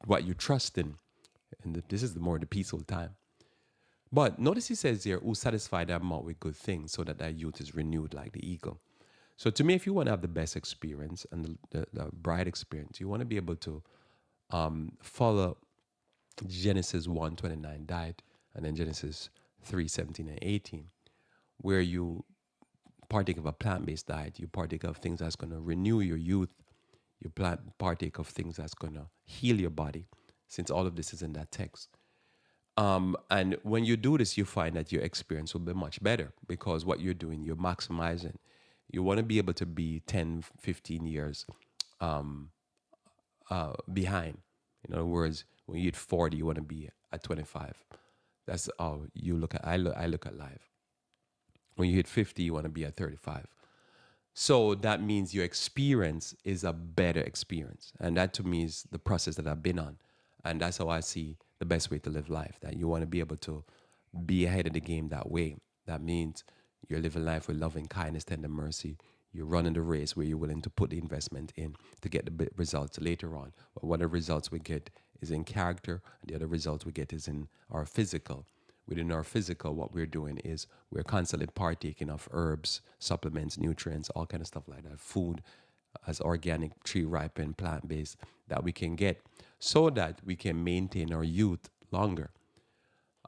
what you trust in, and this is the more the peaceful time. But notice he says here, who satisfy their mouth with good things so that their youth is renewed like the eagle. So to me, if you want to have the best experience and the bright experience, you want to be able to follow Genesis 1:29 diet and then Genesis 3:17 and 18, where you partake of a plant-based diet, you partake of things that's going to renew your youth, you partake of things that's going to heal your body, since all of this is in that text. And when you do this, you find that your experience will be much better because what you're doing, you're maximizing. You want to be able to be 10, 15 years behind. In other words, when you hit 40, you want to be at 25. That's how you look at. I look at life. When you hit 50, you want to be at 35. So that means your experience is a better experience. And that to me is the process that I've been on. And that's how I see the best way to live life, that you want to be able to be ahead of the game that way. That means you're living life with loving kindness, tender mercy. You're running the race where you're willing to put the investment in to get the results later on. But one of the results we get is in character, and the other results we get is in our physical. Within our physical, what we're doing is we're constantly partaking of herbs, supplements, nutrients, all kind of stuff like that. Food as organic, tree ripened, plant based that we can get so that we can maintain our youth longer.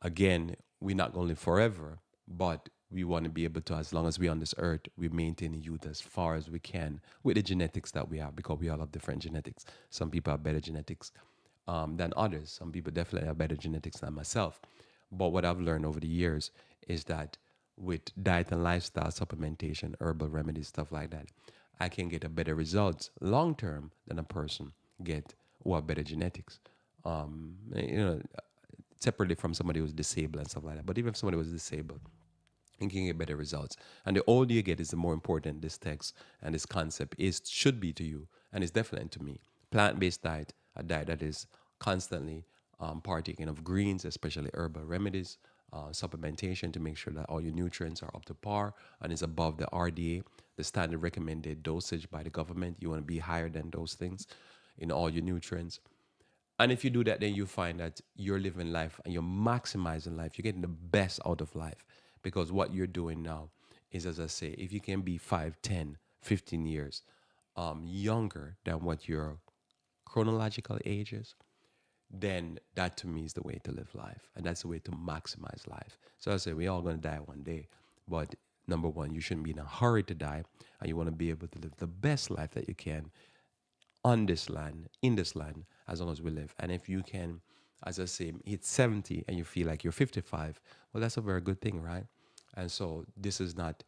Again, we're not going to live forever, but we want to be able to, as long as we're on this earth, we maintain youth as far as we can with the genetics that we have, because we all have different genetics. Some people have better genetics than others. Some people definitely have better genetics than myself. But what I've learned over the years is that with diet and lifestyle supplementation, herbal remedies, stuff like that, I can get a better results long term than a person get who have better genetics. You know, separately from somebody who's disabled and stuff like that. But even if somebody was disabled, you can get better results. And the older you get is the more important this text and this concept should be to you. And it's definitely to me. Plant-based diet, a diet that is constantly partaking of greens, especially herbal remedies, supplementation to make sure that all your nutrients are up to par and is above the RDA, the standard recommended dosage by the government. You want to be higher than those things in all your nutrients. And if you do that, then you find that you're living life and you're maximizing life. You're getting the best out of life because what you're doing now is, as I say, if you can be 5, 10, 15 years younger than what your chronological age is, then that to me is the way to live life. And that's the way to maximize life. So I say we're all going to die one day. But number one, you shouldn't be in a hurry to die. And you want to be able to live the best life that you can on this land, in this land, as long as we live. And if you can, as I say, hit 70 and you feel like you're 55, well, that's a very good thing, right? And so this is not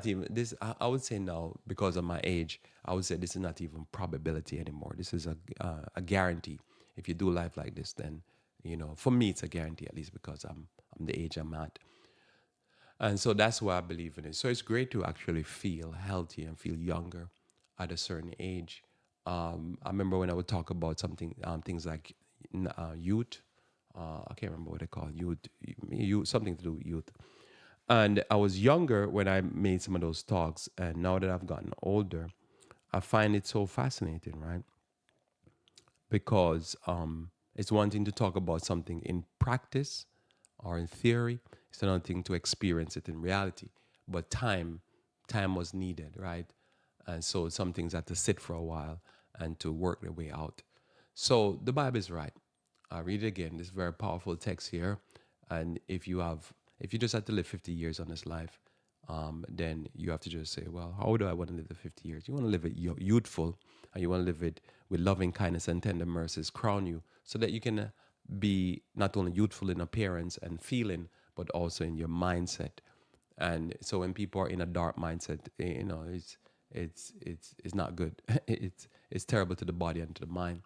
even, this, I would say now, because of my age, I would say this is not even probability anymore. This is a guarantee. If you do life like this, then, for me, it's a guarantee, at least because I'm the age I'm at. And so that's why I believe in it. So it's great to actually feel healthy and feel younger at a certain age. I remember when I would talk about things like youth. I can't remember what they call youth, something to do with youth. And I was younger when I made some of those talks. And now that I've gotten older, I find it so fascinating, right? Because It's one thing to talk about something in practice or in theory. It's another thing to experience it in reality. But time was needed, right? And so some things had to sit for a while and to work their way out. So the Bible is right. I read it again. This very powerful text here. And if you just had to live 50 years on this life, then you have to just say, well, how do I want to live the 50 years? You want to live it youthful, and you want to live it with loving kindness and tender mercies crown you, so that you can be not only youthful in appearance and feeling, but also in your mindset. And so when people are in a dark mindset, it's not good. It's terrible to the body and to the mind.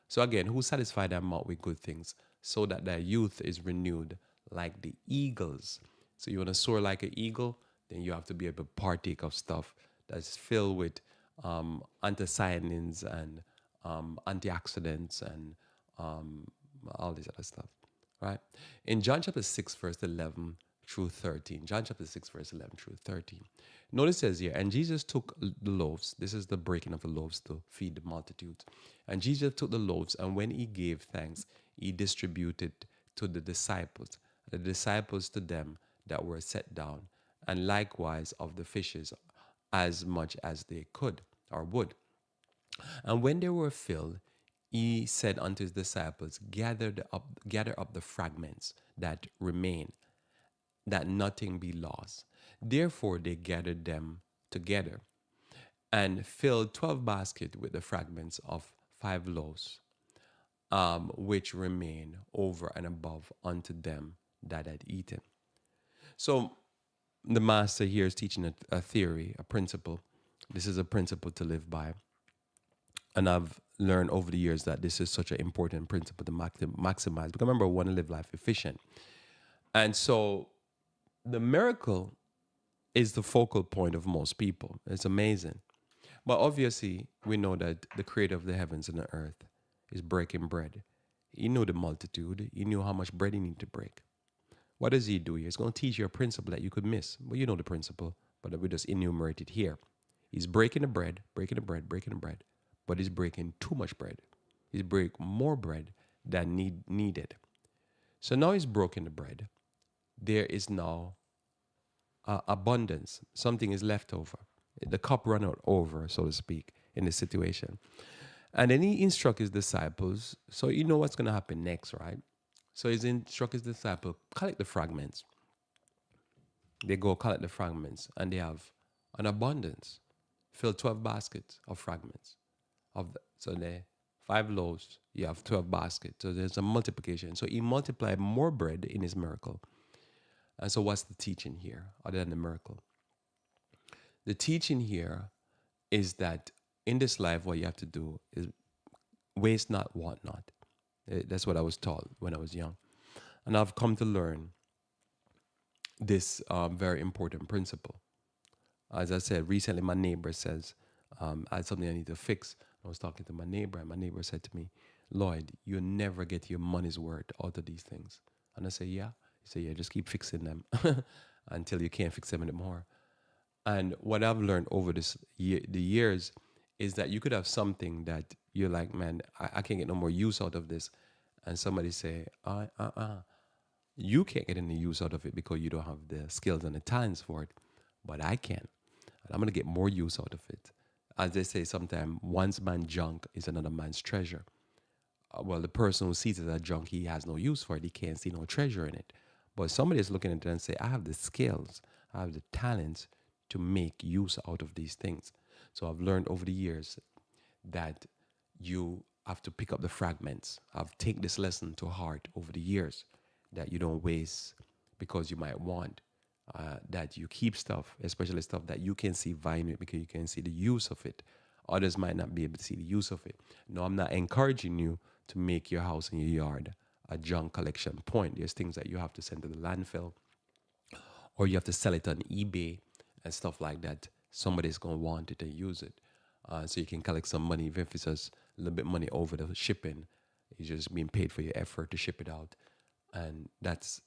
So again, who satisfy their mouth with good things, so that their youth is renewed like the eagles. So you want to soar like an eagle, then you have to be able to partake of stuff that's filled with anthocyanins and antioxidants and all this other stuff, right? In John chapter 6, verse 11 through 13, John chapter 6, verse 11 through 13, notice it says here, and Jesus took the loaves. This is the breaking of the loaves to feed the multitudes. And Jesus took the loaves, and when he gave thanks, he distributed to the disciples to them that were set down, and likewise of the fishes, as much as they could or would. And when they were filled, he said unto his disciples, gather up the fragments that remain, that nothing be lost. Therefore they gathered them together and filled 12 baskets with the fragments of 5 loaves, which remain over and above unto them that had eaten. So the master here is teaching a theory, a principle. This is a principle to live by. And I've learned over the years that this is such an important principle to maximize. Because remember, we want to live life efficient. And so the miracle is the focal point of most people. It's amazing. But obviously, we know that the creator of the heavens and the earth is breaking bread. He knew the multitude. He knew how much bread he needed to break. What does he do here? He's going to teach you a principle that you could miss. Well, you know the principle, but we just enumerate it here. He's breaking the bread, but he's breaking too much bread. He's breaking more bread than needed. So now he's broken the bread. There is now abundance. Something is left over. The cup run out over, so to speak, in this situation. And then he instructs his disciples. So you know what's going to happen next, right? So he instructs his disciples, collect the fragments. They go collect the fragments, and they have an abundance. Fill 12 baskets of fragments. So they 5 loaves, you have 12 baskets. So there's a multiplication. So he multiplied more bread in his miracle. And so what's the teaching here, other than the miracle? The teaching here is that in this life, what you have to do is waste not, want not. That's what I was taught when I was young. And I've come to learn this very important principle. As I said, recently my neighbor says, I had something I need to fix. I was talking to my neighbor, and my neighbor said to me, Lloyd, you never get your money's worth out of these things. And I said, yeah. He said, yeah, just keep fixing them until you can't fix them anymore. And what I've learned over the years is that you could have something that you're like, man, I can't get no more use out of this. And somebody say, you can't get any use out of it because you don't have the skills and the talents for it, but I can. And I'm going to get more use out of it. As they say sometimes, one's man's junk is another man's treasure. Well, the person who sees it as junk, he has no use for it. He can't see no treasure in it. But somebody is looking at it and say, I have the skills, I have the talents to make use out of these things. So I've learned over the years that you have to pick up the fragments. I've taken this lesson to heart over the years, that you don't waste because you might want, that you keep stuff, especially stuff that you can see value in it because you can see the use of it. Others might not be able to see the use of it. No, I'm not encouraging you to make your house and your yard a junk collection point. There's things that you have to send to the landfill, or you have to sell it on eBay and stuff like that. Somebody's going to want it and use it. So you can collect some money, even if it's just a little bit money over the shipping. You're just being paid for your effort to ship it out. And that's,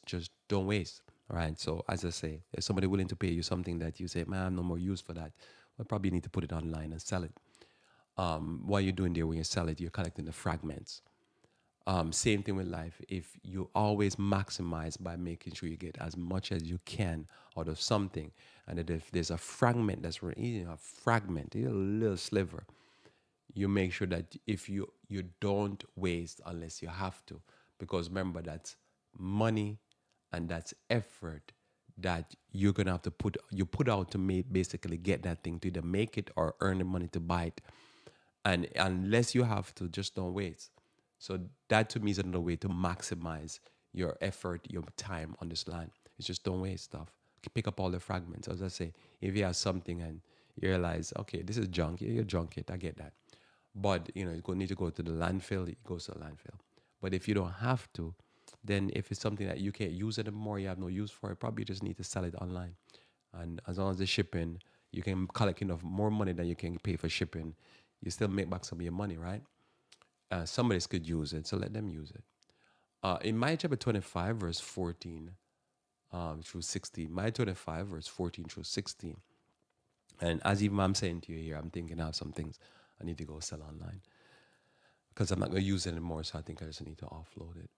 just don't waste. All right. So as I say, if somebody willing to pay you something that you say, man, I have no more use for that, well, probably need to put it online and sell it. What you're doing there when you sell it, you're collecting the fragments. Same thing with life. If you always maximize by making sure you get as much as you can out of something, and that if there's a fragment that's a fragment, a little sliver, you make sure that if you don't waste unless you have to, because remember that's money and that's effort that you're gonna have to put out to make basically get that thing to either make it or earn the money to buy it. And unless you have to, just don't waste. So that to me is another way to maximize your effort, your time on this land. It's just don't waste stuff. Pick up all the fragments. As I say, if you have something and you realize, okay, this is junk, you're junk it, I get that. But you need to go to the landfill, it goes to the landfill. But if you don't have to, then if it's something that you can't use anymore, you have no use for it, probably just need to sell it online. And as long as the shipping, you can collect enough more money than you can pay for shipping, you still make back some of your money, right? Somebody could use it, so let them use it. In Micah chapter 25, verse 14 through 16, Micah 25, verse 14 through 16. And as even I'm saying to you here, I'm thinking of some things I need to go sell online because I'm not going to use it anymore, so I think I just need to offload it.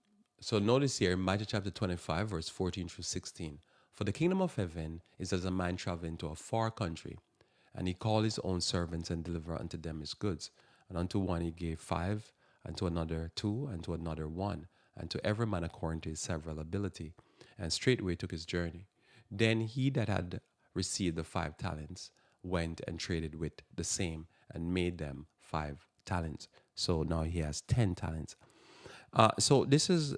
So notice here, Micah chapter 25, verse 14 through 16. For the kingdom of heaven is as a man traveling to a far country, and he called his own servants and delivered unto them his goods. And unto one he gave five, and to another two, and to another one, and to every man according to his several ability. And straightway took his journey. Then he that had received the 5 talents went and traded with the same, and made them 5 talents. So now he has 10 talents. So this is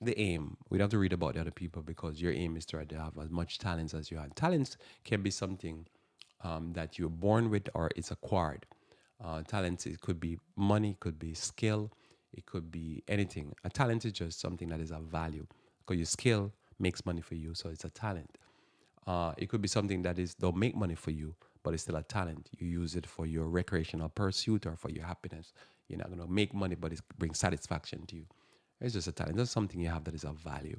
the aim. We don't have to read about the other people because your aim is to try to have as much talents as you have. Talents can be something that you're born with or it's acquired. Talents, it could be money, could be skill, it could be anything. A talent is just something that is of value because your skill makes money for you, so it's a talent. It could be something that is don't make money for you, but it's still a talent. You use it for your recreational pursuit or for your happiness. You're not going to make money, but it brings satisfaction to you. It's just a talent. That's something you have that is of value.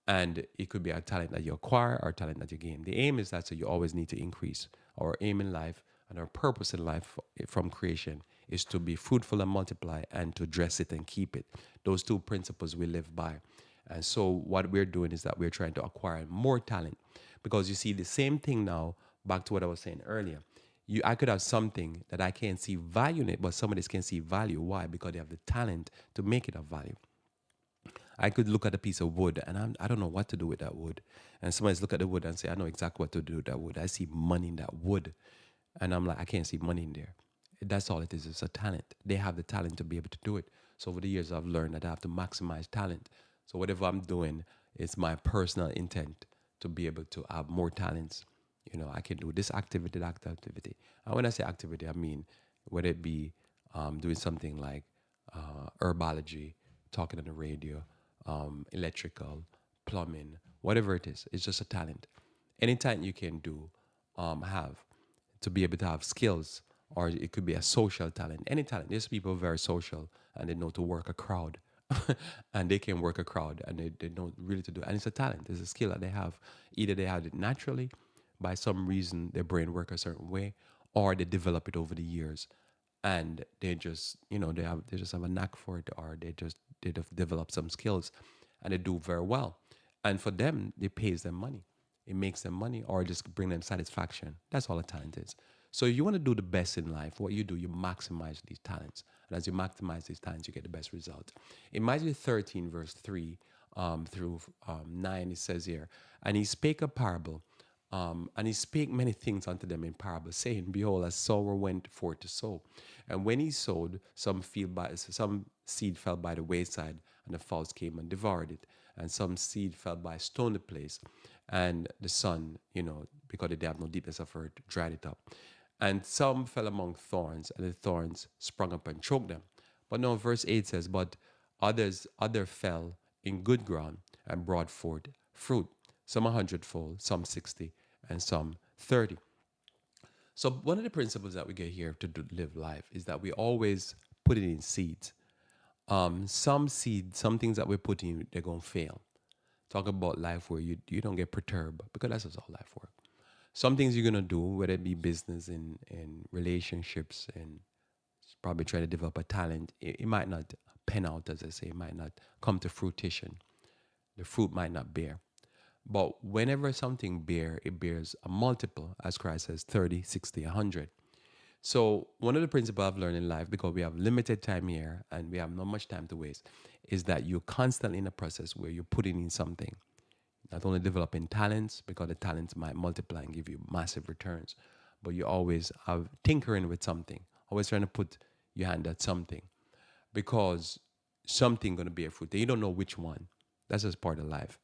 And it could be a talent that you acquire or a talent that you gain. The aim is that so you always need to increase. Our aim in life and our purpose in life from creation is to be fruitful and multiply and to dress it and keep it. Those two principles we live by. And so what we're doing is that we're trying to acquire more talent. Because you see the same thing now, back to what I was saying earlier. I could have something that I can't see value in it, but somebody can see value. Why? Because they have the talent to make it of value. I could look at a piece of wood and I don't know what to do with that wood. And somebody's look at the wood and say, I know exactly what to do with that wood. I see money in that wood. And I'm like, I can't see money in there. That's all it is. It's a talent. They have the talent to be able to do it. So over the years, I've learned that I have to maximize talent. So whatever I'm doing, it's my personal intent to be able to have more talents. I can do this activity, that activity. And when I say activity, I mean whether it be doing something like herbology, talking on the radio, electrical, plumbing, whatever it is. It's just a talent. Any talent you can do, have to be able to have skills, or it could be a social talent. Any talent. There's people who are very social and they know to work a crowd. And they can work a crowd and they know really to do it. And it's a talent, it's a skill that they have. Either they have it naturally, by some reason their brain work a certain way, or they develop it over the years and they just they just have a knack for it, or they develop some skills and they do very well. And for them, it pays them money. It makes them money or just bring them satisfaction. That's all a talent is. So if you want to do the best in life, what you do, you maximize these talents. And as you maximize these talents, you get the best result. In Matthew 13, verse 3 through 9, it says here, and he spake a parable, and he spake many things unto them in parables, saying, Behold, a sower went forth to sow. And when he sowed, some seed fell by the wayside, and the fowls came and devoured it. And some seed fell by a stony place, and the sun, because they have no deepness of earth, dried it up. And some fell among thorns, and the thorns sprung up and choked them. But now verse 8 says, But other fell in good ground and brought forth fruit, some 100-fold, some 60, and some 30. So one of the principles that we get here to live life is that we always put it in seeds. Some seeds, some things that we put in, they're going to fail. Talk about life where you don't get perturbed, because that's just how life works. Some things you're going to do, whether it be business and relationships and probably try to develop a talent. It might not pen out, as I say, it might not come to fruition. The fruit might not bear. But whenever something bear, it bears a multiple, as Christ says, 30, 60, 100. So one of the principles I've learned in life, because we have limited time here and we have not much time to waste, is that you're constantly in a process where you're putting in something. Not only developing talents, because the talents might multiply and give you massive returns, but you always have tinkering with something, always trying to put your hand at something, because something going to bear fruit. And you don't know which one. That's just part of life.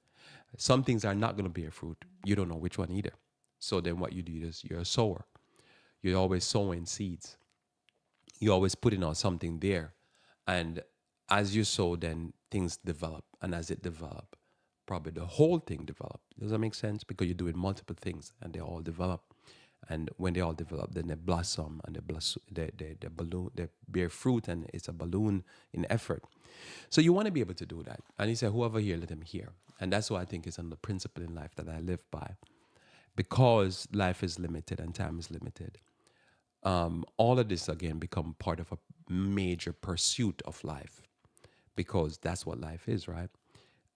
Some things are not going to bear fruit. You don't know which one either. So then what you do is you're a sower. You're always sowing seeds. You're always putting out something there. And as you sow, then things develop. And as it develop, probably the whole thing develop. Does that make sense? Because you're doing multiple things and they all develop. And when they all develop, then they blossom and they balloon, they bear fruit, and it's a balloon in effort. So you want to be able to do that. And he said, whoever hear, let him hear. And that's what I think is on the principle in life that I live by. Because life is limited and time is limited, all of this again become part of a major pursuit of life, because that's what life is, right?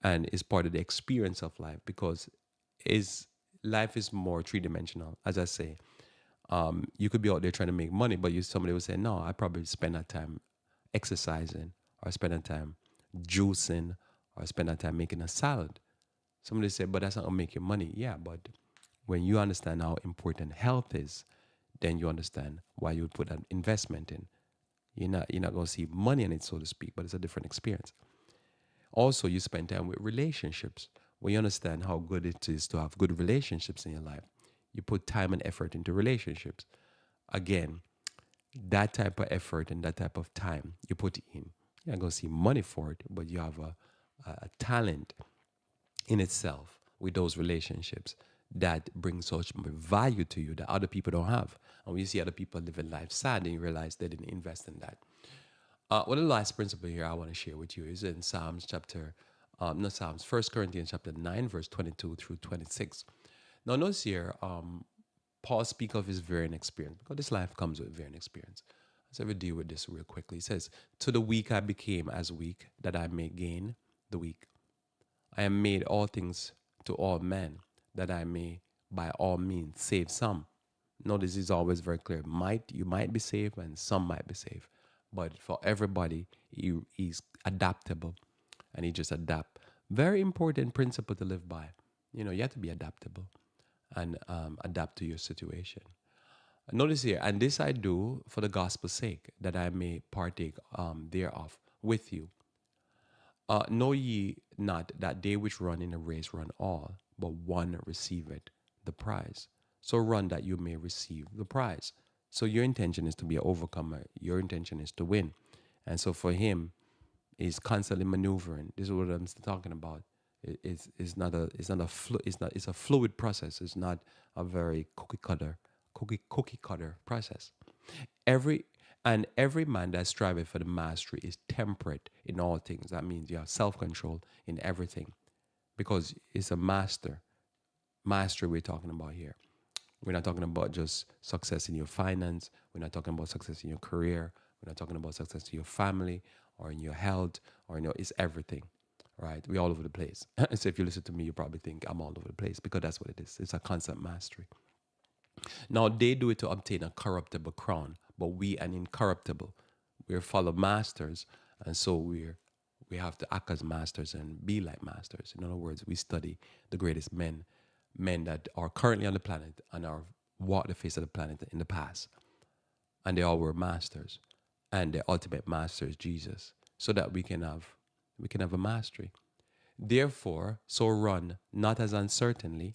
And it's part of the experience of life, because is life is more three-dimensional. As I say, you could be out there trying to make money, but somebody would say, no, I probably spend that time exercising, or spend that time juicing, or spend that time making a salad. Somebody said, but that's not gonna make you money. Yeah, but when you understand how important health is, then you understand why you would put an investment in. You're not gonna see money in it, so to speak, but it's a different experience. Also, you spend time with relationships. When you understand how good it is to have good relationships in your life, you put time and effort into relationships. Again, that type of effort and that type of time you put in, you're not gonna see money for it, but you have a talent in itself with those relationships that brings so much value to you that other people don't have. And when you see other people living life sad, then you realize they didn't invest in that. One of the last principle here I want to share with you is in Psalms chapter, not Psalms, 1 Corinthians chapter 9, verse 22 through 26. Now notice here, Paul speaks of his varying experience, because this life comes with varying experience. Let's ever deal with this real quickly. He says, to the weak I became as weak, that I may gain the weak. I am made all things to all men, that I may by all means save some. Notice it's always very clear. You might be saved and some might be saved. But for everybody, he's adaptable, and he just adapt. Very important principle to live by. You have to be adaptable and adapt to your situation. Notice here, and this I do for the gospel's sake, that I may partake thereof with you. Know ye not that they which run in a race run all, but one receiveth the prize. So run that you may receive the prize. So your intention is to be an overcomer. Your intention is to win. And so for him, he's constantly maneuvering. This is what I'm talking about. It's a fluid process. It's not a very cookie cutter process. Every man that striveth for the mastery is temperate in all things. That means you have self-control in everything, because it's a mastery we're talking about here. We're not talking about just success in your finance. We're not talking about success in your career. We're not talking about success in your family or in your health it's everything, right? We're all over the place. So if you listen to me, you probably think I'm all over the place, because that's what it is. It's a constant mastery. Now, they do it to obtain a corruptible crown, but we an incorruptible. We're fellow masters, and so we have to act as masters and be like masters. In other words, we study the greatest men that are currently on the planet and are walked the face of the planet in the past. And they all were masters. And the ultimate master is Jesus, so that we can have a mastery. Therefore, so run, not as uncertainly.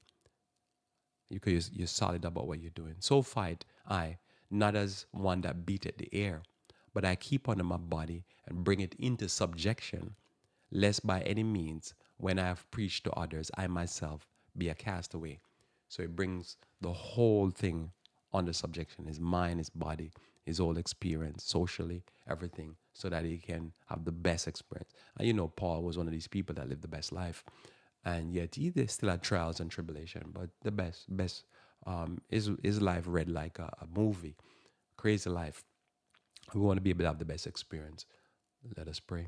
You're solid about what you're doing. So fight I, not as one that beateth the air, but I keep under my body and bring it into subjection, lest by any means, when I have preached to others, I myself be a castaway. So it brings the whole thing under subjection, his mind, his body, his whole experience, socially, everything, so that he can have the best experience. And Paul was one of these people that lived the best life. And yet he still had trials and tribulation, but the best, his life read like a movie, crazy life. We want to be able to have the best experience. Let us pray.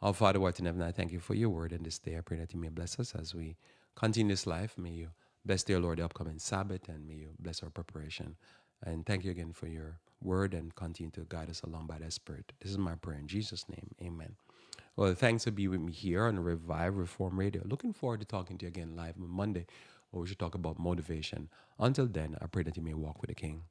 Our Father, who art in heaven, I thank you for your word in this day. I pray that you may bless us as we continue this life. May you bless, dear Lord, the upcoming Sabbath, and may you bless our preparation. And thank you again for your word and continue to guide us along by the Spirit. This is my prayer in Jesus' name. Amen. Well, thanks for being with me here on Revive Reform Radio. Looking forward to talking to you again live on Monday, where we should talk about motivation. Until then, I pray that you may walk with the King.